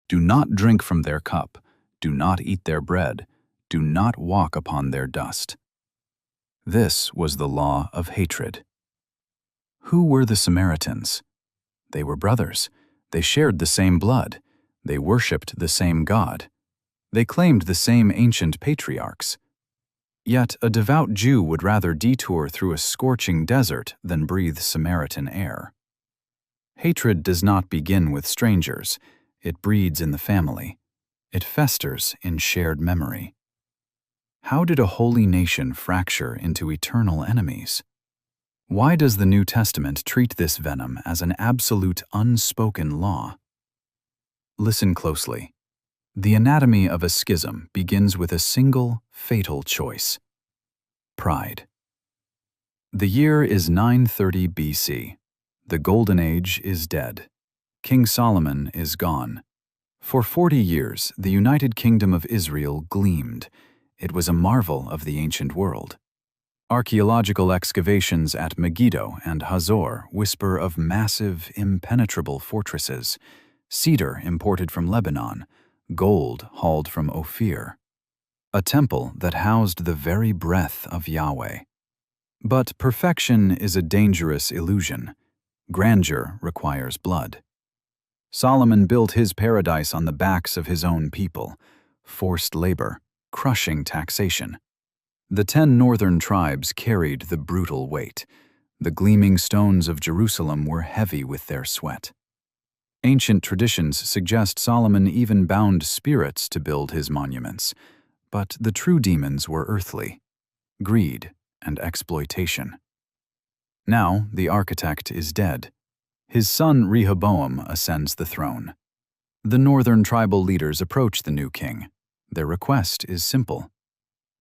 Do not drink from their cup. Do not eat their bread. Do not walk upon their dust. This was the law of hatred. Who were the Samaritans? They were brothers. They shared the same blood. They worshipped the same God. They claimed the same ancient patriarchs. Yet a devout Jew would rather detour through a scorching desert than breathe Samaritan air. Hatred does not begin with strangers. It breeds in the family. It festers in shared memory. How did a holy nation fracture into eternal enemies? Why does the New Testament treat this venom as an absolute unspoken law? Listen closely. The anatomy of a schism begins with a single, fatal choice: pride. The year is 930 BC. The Golden Age is dead. King Solomon is gone. For 40 years, the United Kingdom of Israel gleamed. It was a marvel of the ancient world. Archaeological excavations at Megiddo and Hazor whisper of massive, impenetrable fortresses, cedar imported from Lebanon, gold hauled from Ophir, a temple that housed the very breath of Yahweh. But perfection is a dangerous illusion. Grandeur requires blood. Solomon built his paradise on the backs of his own people, forced labor, crushing taxation. The 10 northern tribes carried the brutal weight. The gleaming stones of Jerusalem were heavy with their sweat. Ancient traditions suggest Solomon even bound spirits to build his monuments, but the true demons were earthly: greed and exploitation. Now the architect is dead. His son Rehoboam ascends the throne. The northern tribal leaders approach the new king. Their request is simple: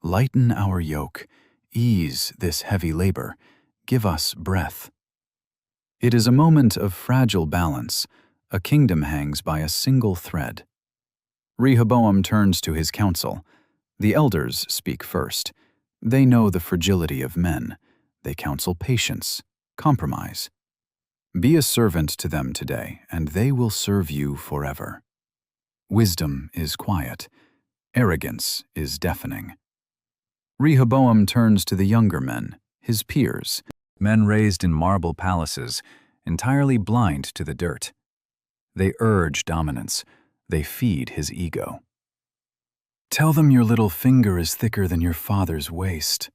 lighten our yoke, ease this heavy labor, give us breath. It is a moment of fragile balance. A kingdom hangs by a single thread. Rehoboam turns to his council. The elders speak first. They know the fragility of men. They counsel patience, compromise. Be a servant to them today, and they will serve you forever. Wisdom is quiet. Arrogance is deafening. Rehoboam turns to the younger men, his peers, men raised in marble palaces, entirely blind to the dirt. They urge dominance. They feed his ego. Tell them your little finger is thicker than your father's waist.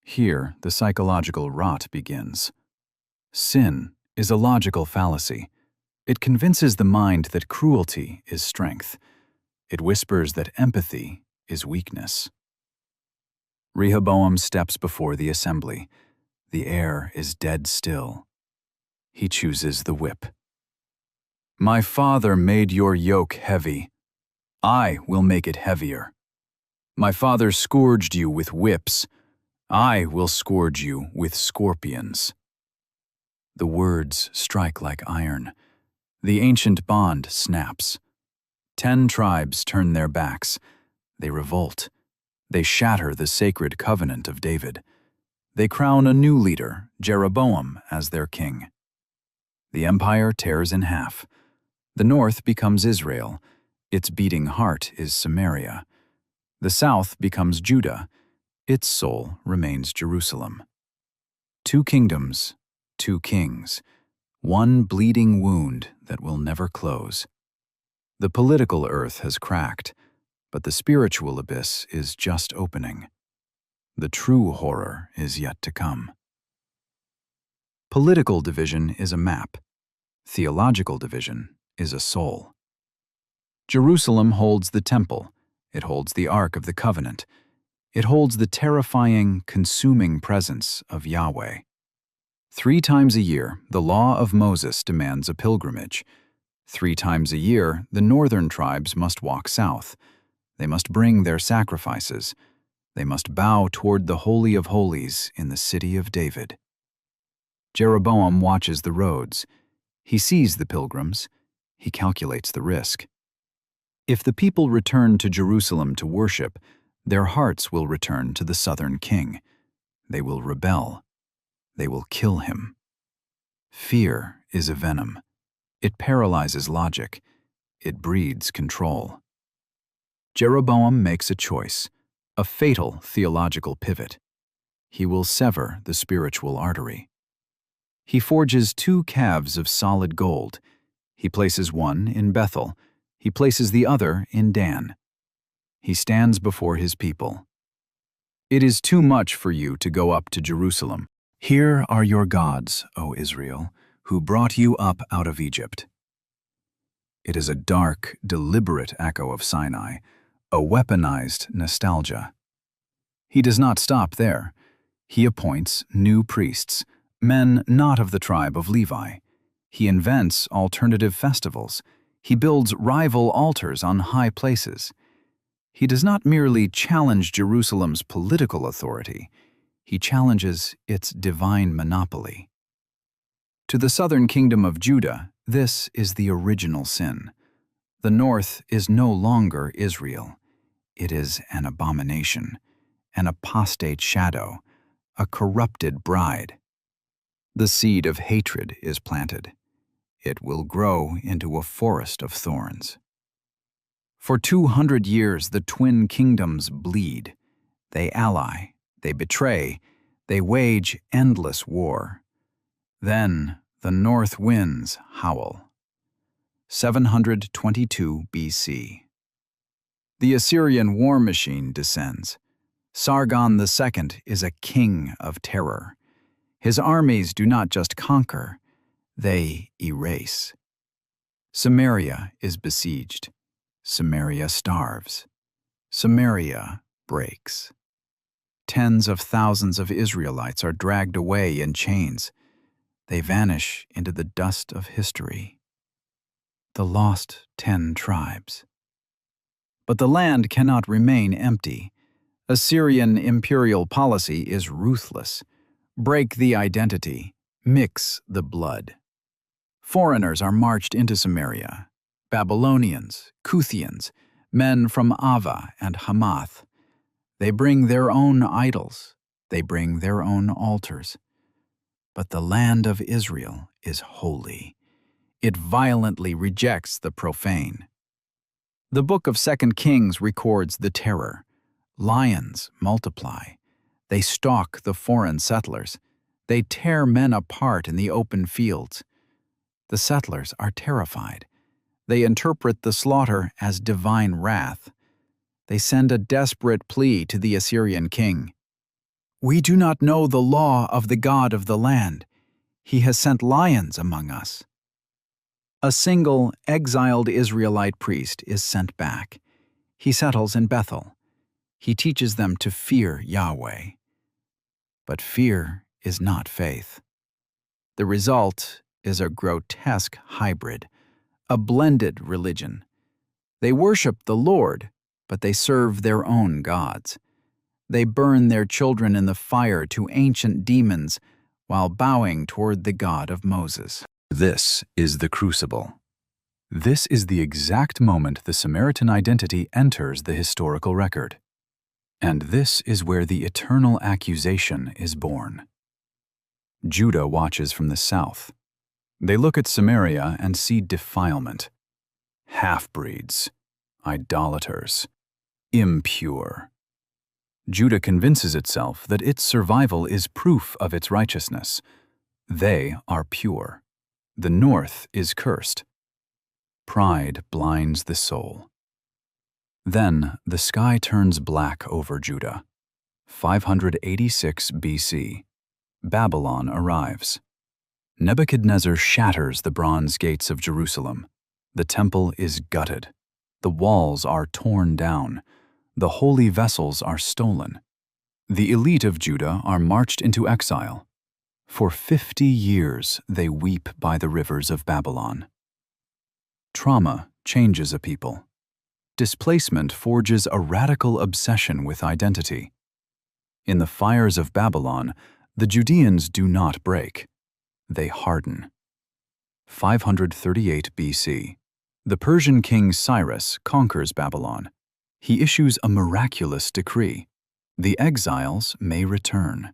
Here, the psychological rot begins. Sin is a logical fallacy. It convinces the mind that cruelty is strength. It whispers that empathy is weakness. Rehoboam steps before the assembly. The air is dead still. He chooses the whip. My father made your yoke heavy. I will make it heavier. My father scourged you with whips. I will scourge you with scorpions. The words strike like iron. The ancient bond snaps. 10 tribes turn their backs. They revolt. They shatter the sacred covenant of David. They crown a new leader, Jeroboam, as their king. The empire tears in half. The north becomes Israel. Its beating heart is Samaria. The south becomes Judah. Its soul remains Jerusalem. 2 kingdoms, 2 kings, one bleeding wound that will never close. The political earth has cracked, but the spiritual abyss is just opening. The true horror is yet to come. Political division is a map. Theological division is a soul. Jerusalem holds the temple. It holds the Ark of the Covenant. It holds the terrifying, consuming presence of Yahweh. 3 times a year, the law of Moses demands a pilgrimage. 3 times a year, the northern tribes must walk south. They must bring their sacrifices. They must bow toward the Holy of Holies in the city of David. Jeroboam watches the roads. He sees the pilgrims. He calculates the risk. If the people return to Jerusalem to worship, their hearts will return to the southern king. They will rebel. They will kill him. Fear is a venom. It paralyzes logic. it breeds control. Jeroboam makes a choice, a fatal theological pivot. He will sever the spiritual artery. He forges 2 calves of solid gold. He places one in Bethel. He places the other in Dan. He stands before his people. It is too much for you to go up to Jerusalem. Here are your gods, O Israel, who brought you up out of Egypt. It is a dark, deliberate echo of Sinai, a weaponized nostalgia. He does not stop there. He appoints new priests, men not of the tribe of Levi. He invents alternative festivals. He builds rival altars on high places. He does not merely challenge Jerusalem's political authority. He challenges its divine monopoly. To the southern kingdom of Judah, this is the original sin. The north is no longer Israel. It is an abomination, an apostate shadow, a corrupted bride. The seed of hatred is planted. It will grow into a forest of thorns. For 200 years, the twin kingdoms bleed. They ally, they betray, they wage endless war. Then the north winds howl. 722 BC. The Assyrian war machine descends. Sargon II is a king of terror. His armies do not just conquer, they erase. Samaria is besieged. Samaria starves. Samaria breaks. Tens of thousands of Israelites are dragged away in chains. They vanish into the dust of history. The lost 10 tribes. But the land cannot remain empty. Assyrian imperial policy is ruthless. Break the identity, mix the blood. Foreigners are marched into Samaria. Babylonians, Kuthians, men from Ava and Hamath. They bring their own idols. They bring their own altars. But the land of Israel is holy. It violently rejects the profane. The book of 2 Kings records the terror. Lions multiply. They stalk the foreign settlers. They tear men apart in the open fields. The settlers are terrified. They interpret the slaughter as divine wrath. They send a desperate plea to the Assyrian king. "We do not know the law of the God of the land. He has sent lions among us." A single, exiled Israelite priest is sent back. He settles in Bethel. He teaches them to fear Yahweh. But fear is not faith. The result is a grotesque hybrid, a blended religion. They worship the Lord, but they serve their own gods. They burn their children in the fire to ancient demons while bowing toward the God of Moses. This is the crucible. This is the exact moment the Samaritan identity enters the historical record. And this is where the eternal accusation is born. Judah watches from the south. They look at Samaria and see defilement. Half-breeds, idolaters, impure. Judah convinces itself that its survival is proof of its righteousness. They are pure. The north is cursed. Pride blinds the soul. Then the sky turns black over Judah. 586 BC. Babylon arrives. Nebuchadnezzar shatters the bronze gates of Jerusalem. The temple is gutted. The walls are torn down. The holy vessels are stolen. The elite of Judah are marched into exile. For 50 years they weep by the rivers of Babylon. Trauma changes a people. Displacement forges a radical obsession with identity. In the fires of Babylon, the Judeans do not break. They harden. 538 BC. The Persian king Cyrus conquers Babylon. He issues a miraculous decree. The exiles may return.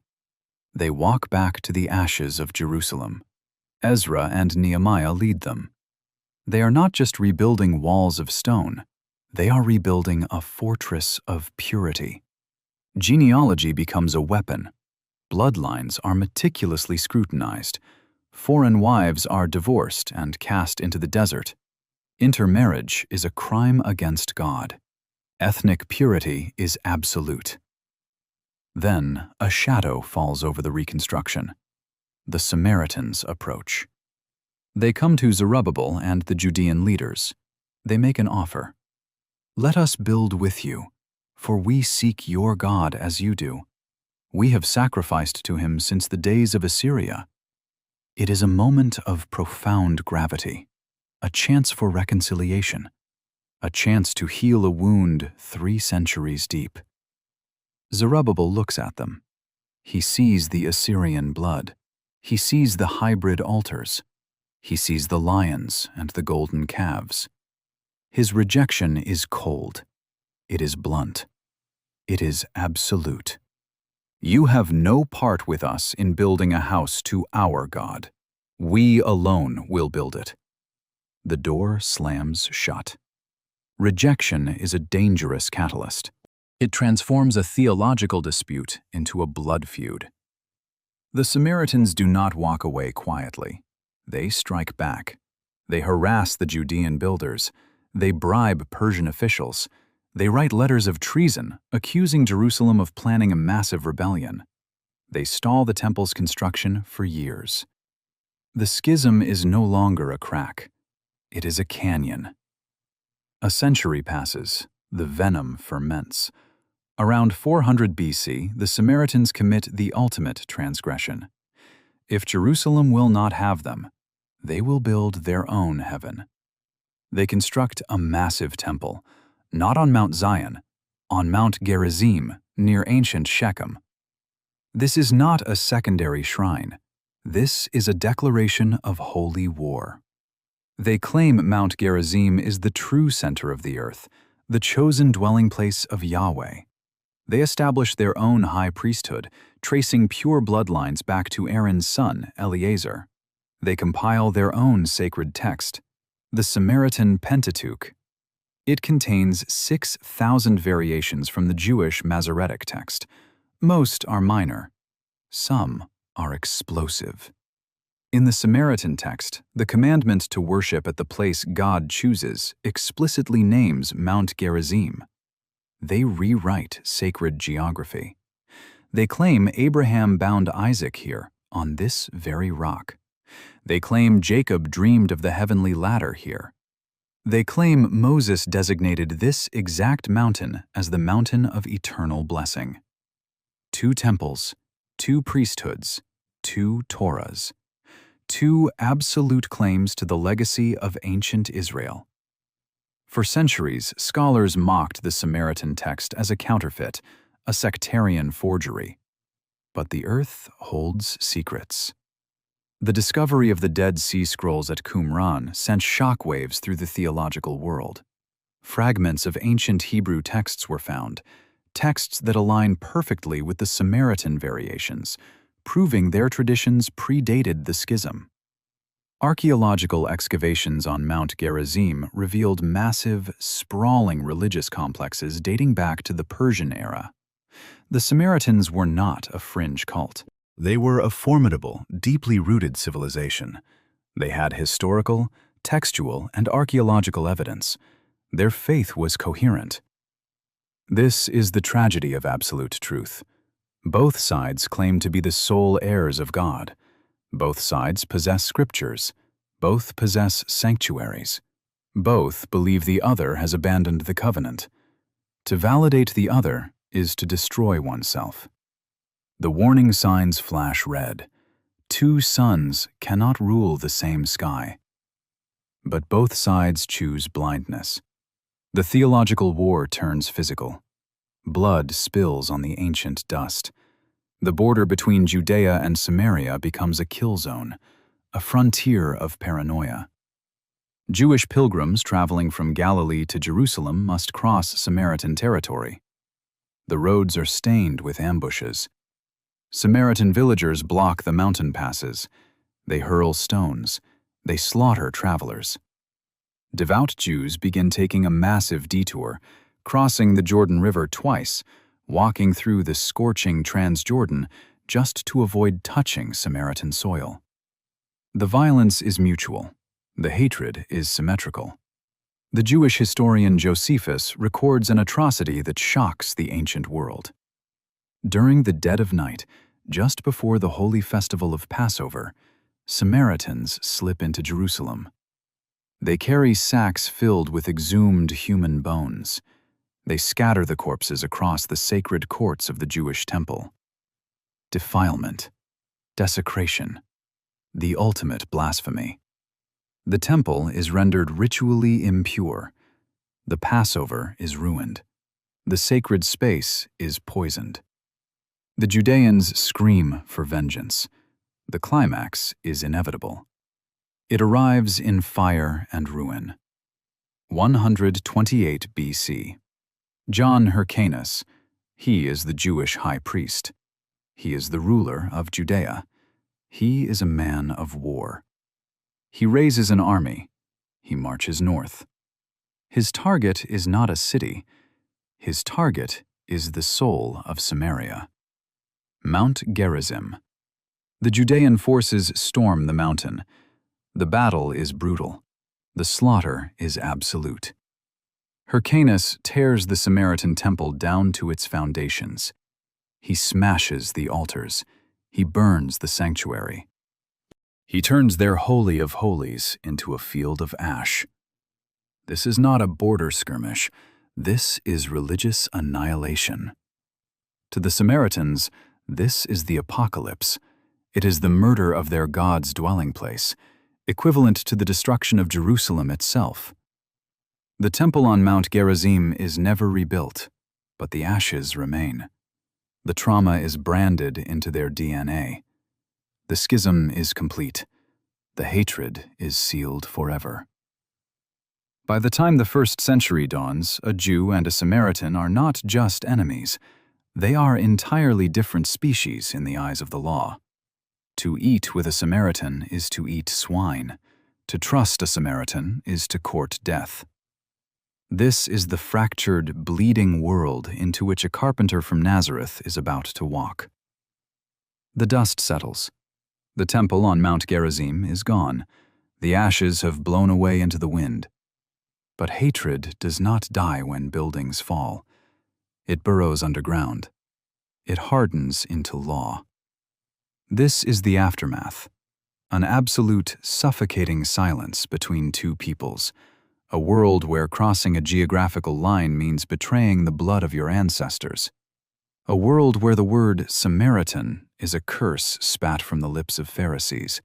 They walk back to the ashes of Jerusalem. Ezra and Nehemiah lead them. They are not just rebuilding walls of stone, they are rebuilding a fortress of purity. Genealogy becomes a weapon. Bloodlines are meticulously scrutinized. Foreign wives are divorced and cast into the desert. Intermarriage is a crime against God. Ethnic purity is absolute. Then a shadow falls over the reconstruction. The Samaritans approach. They come to Zerubbabel and the Judean leaders. They make an offer. "Let us build with you, for we seek your God as you do. We have sacrificed to him since the days of Assyria." It is a moment of profound gravity, a chance for reconciliation, a chance to heal a wound 3 centuries deep. Zerubbabel looks at them. He sees the Assyrian blood. He sees the hybrid altars. He sees the lions and the golden calves. His rejection is cold. It is blunt. It is absolute. "You have no part with us in building a house to our God. We alone will build it." The door slams shut. Rejection is a dangerous catalyst. It transforms a theological dispute into a blood feud. The Samaritans do not walk away quietly. They strike back. They harass the Judean builders. They bribe Persian officials. They write letters of treason, accusing Jerusalem of planning a massive rebellion. They stall the temple's construction for years. The schism is no longer a crack. It is a canyon. A century passes. The venom ferments. Around 400 BC, the Samaritans commit the ultimate transgression. If Jerusalem will not have them, they will build their own heaven. They construct a massive temple, not on Mount Zion, on Mount Gerizim, near ancient Shechem. This is not a secondary shrine. This is a declaration of holy war. They claim Mount Gerizim is the true center of the earth, the chosen dwelling place of Yahweh. They establish their own high priesthood, tracing pure bloodlines back to Aaron's son, Eleazar. They compile their own sacred text, the Samaritan Pentateuch. It contains 6,000 variations from the Jewish Masoretic text. Most are minor. Some are explosive. In the Samaritan text, the commandment to worship at the place God chooses explicitly names Mount Gerizim. They rewrite sacred geography. They claim Abraham bound Isaac here, on this very rock. They claim Jacob dreamed of the heavenly ladder here. They claim Moses designated this exact mountain as the mountain of eternal blessing. 2 temples, 2 priesthoods, 2 Torahs. 2 absolute claims to the legacy of ancient Israel. For centuries, scholars mocked the Samaritan text as a counterfeit, a sectarian forgery. But the earth holds secrets. The discovery of the Dead Sea Scrolls at Qumran sent shockwaves through the theological world. Fragments of ancient Hebrew texts were found, texts that align perfectly with the Samaritan variations, proving their traditions predated the schism. Archaeological excavations on Mount Gerizim revealed massive, sprawling religious complexes dating back to the Persian era. The Samaritans were not a fringe cult. They were a formidable, deeply rooted civilization. They had historical, textual, and archaeological evidence. Their faith was coherent. This is the tragedy of absolute truth. Both sides claim to be the sole heirs of God. Both sides possess scriptures. Both possess sanctuaries. Both believe the other has abandoned the covenant. To validate the other is to destroy oneself. The warning signs flash red. 2 suns cannot rule the same sky. But both sides choose blindness. The theological war turns physical. Blood spills on the ancient dust. The border between Judea and Samaria becomes a kill zone, a frontier of paranoia. Jewish pilgrims traveling from Galilee to Jerusalem must cross Samaritan territory. The roads are stained with ambushes. Samaritan villagers block the mountain passes. They hurl stones. They slaughter travelers. Devout Jews begin taking a massive detour, crossing the Jordan River twice, walking through the scorching Transjordan just to avoid touching Samaritan soil. The violence is mutual. The hatred is symmetrical. The Jewish historian Josephus records an atrocity that shocks the ancient world. During the dead of night, just before the holy festival of Passover, Samaritans slip into Jerusalem. They carry sacks filled with exhumed human bones. They scatter the corpses across the sacred courts of the Jewish temple. Defilement, desecration, the ultimate blasphemy. The temple is rendered ritually impure. The Passover is ruined. The sacred space is poisoned. The Judeans scream for vengeance. The climax is inevitable. It arrives in fire and ruin. 128 BC. John Hyrcanus, he is the Jewish high priest. He is the ruler of Judea. He is a man of war. He raises an army. He marches north. His target is not a city. His target is the soul of Samaria. Mount Gerizim. The Judean forces storm the mountain. The battle is brutal. The slaughter is absolute. Hyrcanus tears the Samaritan temple down to its foundations. He smashes the altars. He burns the sanctuary. He turns their holy of holies into a field of ash. This is not a border skirmish. This is religious annihilation. To the Samaritans, this is the apocalypse. It is the murder of their God's dwelling place, equivalent to the destruction of Jerusalem itself. The temple on Mount Gerizim is never rebuilt, but the ashes remain. The trauma is branded into their DNA. The schism is complete. The hatred is sealed forever. By the time the 1st century dawns, a Jew and a Samaritan are not just enemies. They are entirely different species in the eyes of the law. To eat with a Samaritan is to eat swine. To trust a Samaritan is to court death. This is the fractured, bleeding world into which a carpenter from Nazareth is about to walk. The dust settles. The temple on Mount Gerizim is gone. The ashes have blown away into the wind. But hatred does not die when buildings fall. It burrows underground. It hardens into law. This is the aftermath. An absolute, suffocating silence between two peoples. A world where crossing a geographical line means betraying the blood of your ancestors. A world where the word Samaritan is a curse spat from the lips of Pharisees.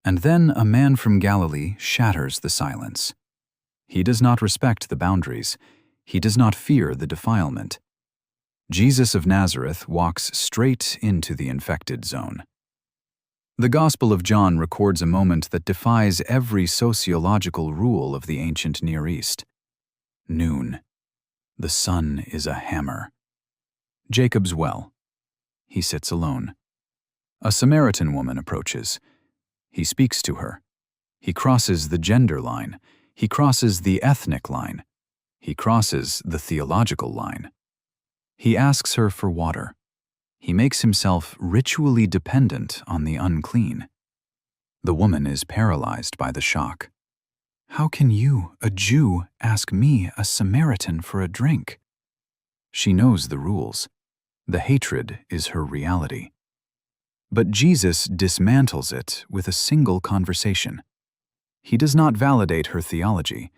And then a man from Galilee shatters the silence. He does not respect the boundaries. He does not fear the defilement. Jesus of Nazareth walks straight into the infected zone. The Gospel of John records a moment that defies every sociological rule of the ancient Near East. Noon. The sun is a hammer. Jacob's well. He sits alone. A Samaritan woman approaches. He speaks to her. He crosses the gender line. He crosses the ethnic line. He crosses the theological line. He asks her for water. He makes himself ritually dependent on the unclean. The woman is paralyzed by the shock. How can you, a Jew, ask me, a Samaritan, for a drink? She knows the rules. The hatred is her reality. But Jesus dismantles it with a single conversation. He does not validate her theology.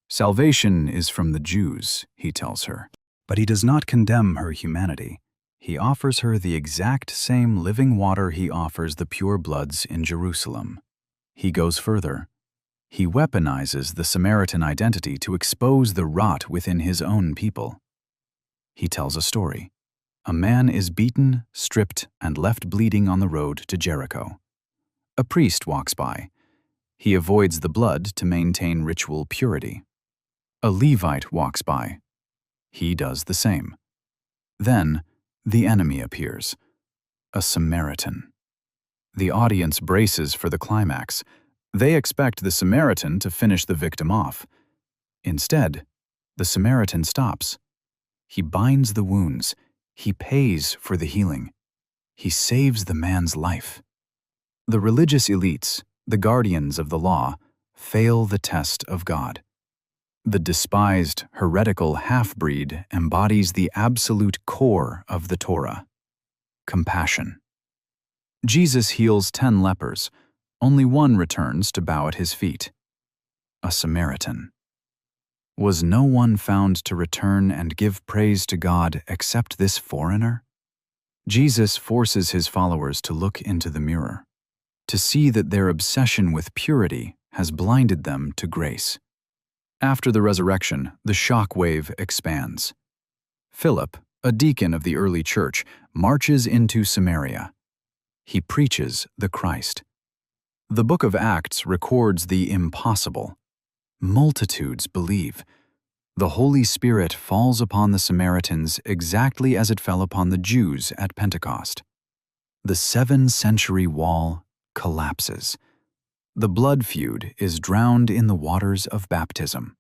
Salvation is from the Jews, he tells her. But he does not condemn her humanity. He offers her the exact same living water he offers the pure bloods in Jerusalem. He goes further. He weaponizes the Samaritan identity to expose the rot within his own people. He tells a story. A man is beaten, stripped, and left bleeding on the road to Jericho. A priest walks by. He avoids the blood to maintain ritual purity. A Levite walks by. He does the same. Then, the enemy appears. A Samaritan. The audience braces for the climax. They expect the Samaritan to finish the victim off. Instead, the Samaritan stops. He binds the wounds. He pays for the healing. He saves the man's life. The religious elites, the guardians of the law, fail the test of God. The despised, heretical half-breed embodies the absolute core of the Torah: compassion. Jesus heals 10 lepers. Only one returns to bow at his feet: a Samaritan. Was no one found to return and give praise to God except this foreigner? Jesus forces his followers to look into the mirror, to see that their obsession with purity has blinded them to grace. After the resurrection, the shock wave expands. Philip, a deacon of the early church, marches into Samaria. He preaches the Christ. The book of Acts records the impossible. Multitudes believe. The Holy Spirit falls upon the Samaritans exactly as it fell upon the Jews at Pentecost. The 7th-century wall collapses. The blood feud is drowned in the waters of baptism.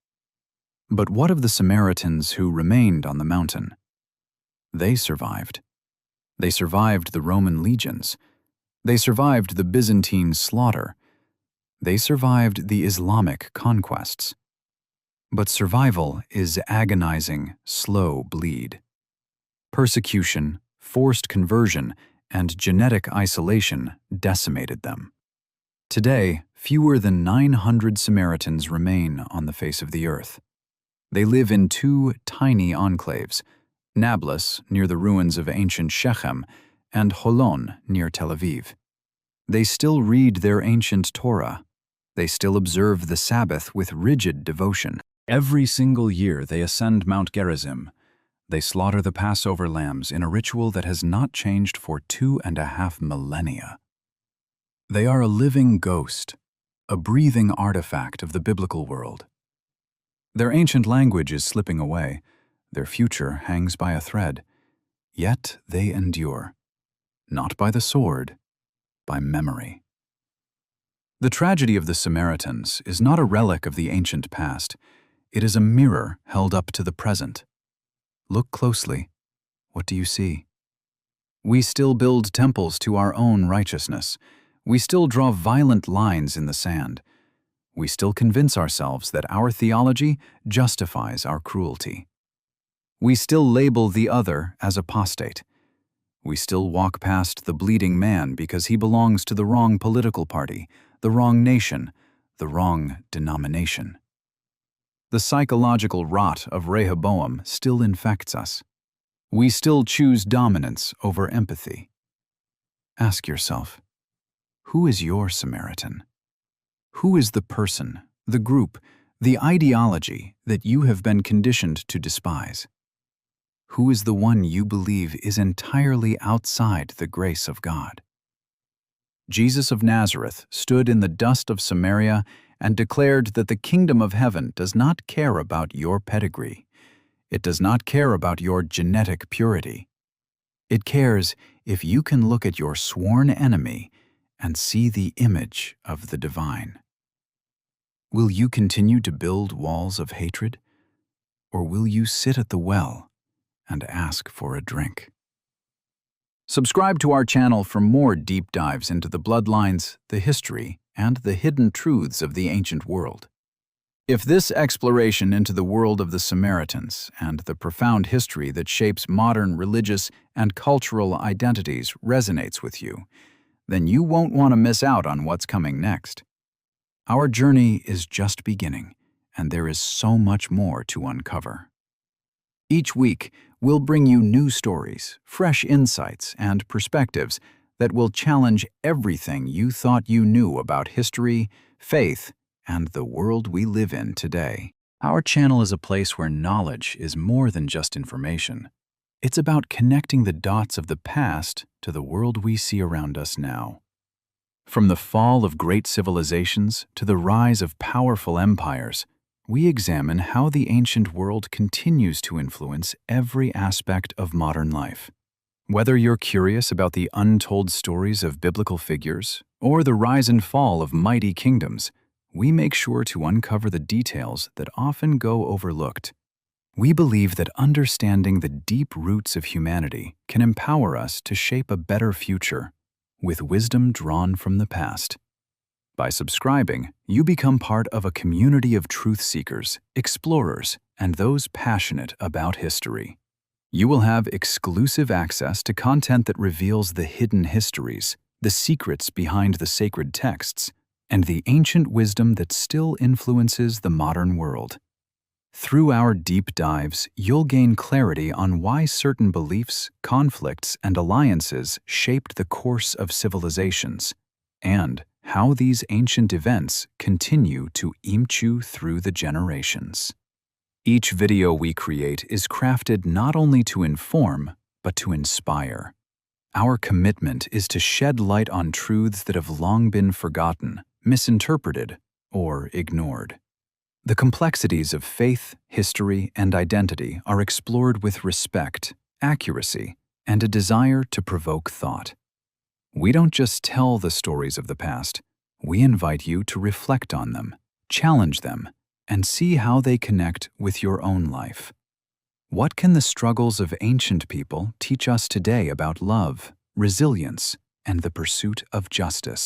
But what of the Samaritans who remained on the mountain? They survived. They survived the Roman legions. They survived the Byzantine slaughter. They survived the Islamic conquests. But survival is agonizing, slow bleed. Persecution, forced conversion, and genetic isolation decimated them. Today, fewer than 900 Samaritans remain on the face of the earth. They live in 2 tiny enclaves: Nablus, near the ruins of ancient Shechem, and Holon, near Tel Aviv. They still read their ancient Torah. They still observe the Sabbath with rigid devotion. Every single year they ascend Mount Gerizim. They slaughter the Passover lambs in a ritual that has not changed for 2.5 millennia. They are a living ghost, a breathing artifact of the biblical world. Their ancient language is slipping away. Their future hangs by a thread. Yet they endure, not by the sword, by memory. The tragedy of the Samaritans is not a relic of the ancient past. It is a mirror held up to the present. Look closely. What do you see? We still build temples to our own righteousness. We still draw violent lines in the sand. We still convince ourselves that our theology justifies our cruelty. We still label the other as apostate. We still walk past the bleeding man because he belongs to the wrong political party, the wrong nation, the wrong denomination. The psychological rot of Rehoboam still infects us. We still choose dominance over empathy. Ask yourself, who is your Samaritan? Who is the person, the group, the ideology that you have been conditioned to despise? Who is the one you believe is entirely outside the grace of God? Jesus of Nazareth stood in the dust of Samaria and declared that the kingdom of heaven does not care about your pedigree. It does not care about your genetic purity. It cares if you can look at your sworn enemy and see the image of the divine. Will you continue to build walls of hatred, or will you sit at the well and ask for a drink? Subscribe to our channel for more deep dives into the bloodlines, the history, and the hidden truths of the ancient world. If this exploration into the world of the Samaritans and the profound history that shapes modern religious and cultural identities resonates with you, then you won't want to miss out on what's coming next. Our journey is just beginning, and there is so much more to uncover. Each week, we'll bring you new stories, fresh insights, and perspectives that will challenge everything you thought you knew about history, faith, and the world we live in today. Our channel is a place where knowledge is more than just information. It's about connecting the dots of the past to the world we see around us now. From the fall of great civilizations to the rise of powerful empires, we examine how the ancient world continues to influence every aspect of modern life. Whether you're curious about the untold stories of biblical figures, or the rise and fall of mighty kingdoms, we make sure to uncover the details that often go overlooked. We believe that understanding the deep roots of humanity can empower us to shape a better future, with wisdom drawn from the past. By subscribing, you become part of a community of truth seekers, explorers, and those passionate about history. You will have exclusive access to content that reveals the hidden histories, the secrets behind the sacred texts, and the ancient wisdom that still influences the modern world. Through our deep dives, you'll gain clarity on why certain beliefs, conflicts, and alliances shaped the course of civilizations, and how these ancient events continue to immerse you through the generations. Each video we create is crafted not only to inform, but to inspire. Our commitment is to shed light on truths that have long been forgotten, misinterpreted, or ignored. The complexities of faith, history, and identity are explored with respect, accuracy, and a desire to provoke thought. We don't just tell the stories of the past, we invite you to reflect on them, challenge them, and see how they connect with your own life. What can the struggles of ancient people teach us today about love, resilience, and the pursuit of justice?